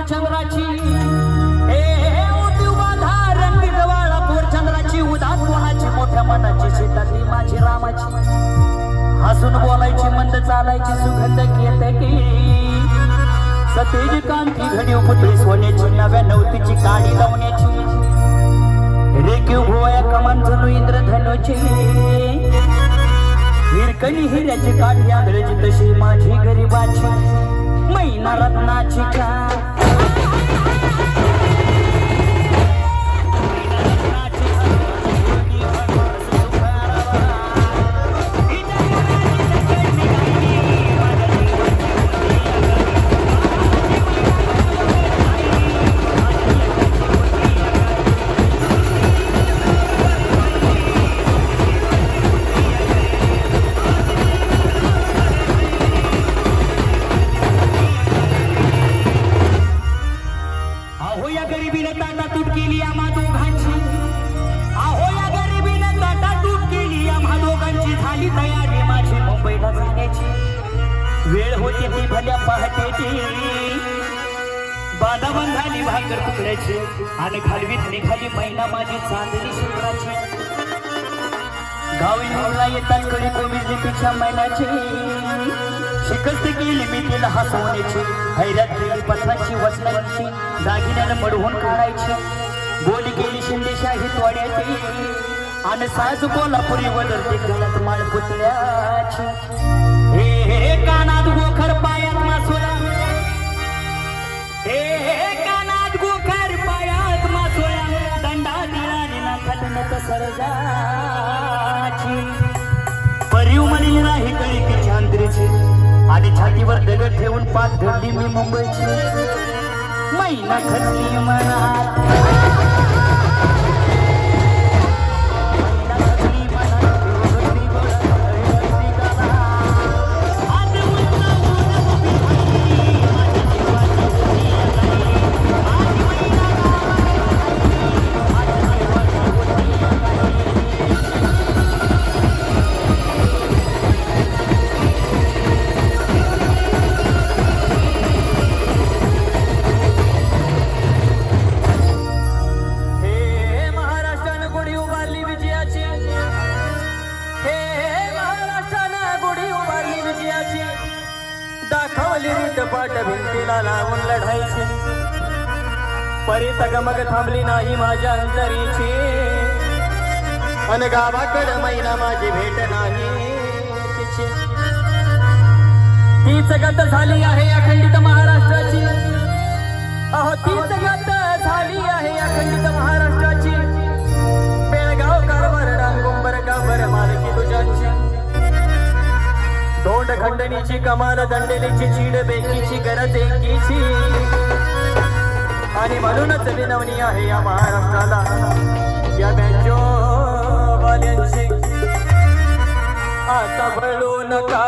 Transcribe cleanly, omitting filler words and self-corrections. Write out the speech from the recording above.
चंद्राची चंद्राची उदात कोणाची मोठ्या मनाची शेतातली माझी रामाची हसून बोलायची मंद चालायची सुगंध घेते की सतेज कांती घडीव पुतळी सोन्याची नव्या नवतीची काडी लावण्याची रेखीव भोया कमान जणू इंद्रधनुची हिरकणी हिऱ्याची काठी आंधळ्याची तशी माझी गरीबाची मैना रत्नाची का वेळ होती ती भल्या पहाटेची बांधावून झाली भाकर तुकड्याची आणि घालवीत निघाली मैना माझी चांदणी शिवराची गावी निवडला येतात कडी कोविडली तिच्या मैनाची शिकस्त केली मी तिला हसवण्याची हैरात केली पथाची वचनांची दागिन्यानं मडवून काढायची बोली केली शिंदेशाही तोड्याची आणि साज कोल्हापुरी वदरते गळ्यात माळ पुतळ्याची हे कानात गोखर पायात मासोळा हे कानात गोखर पायात मासोळा दंडा दिळाली ना खटनत सरजाची परिव म्हणली नाही कळी की चांद्रीची आणि छातीवर दगड ठेवून पाठ धरली मी मुंबईची मैना खचली मनात दाखवली रीत पाट भिंतीला लावून लढायची परी तगमग थांबली नाही माझ्या अंतरीची अन गावाकडं मैना माझी भेट नाही तिची तीच गत झाली आहे अखंडित महाराष्ट्राची अहो तीच गत झाली आहे अखंडित महाराष्ट्राची बेळगाव कारभार डांगुंबर गांभर मालकी तुझ्यांची दोंड खंडणीची कमाल दंडेलीची चीड बेकीची गरज एकीची आणि म्हणूनच विनवणी आहे या महाराष्ट्राला या बँजो वाल्यांची आता वळू नका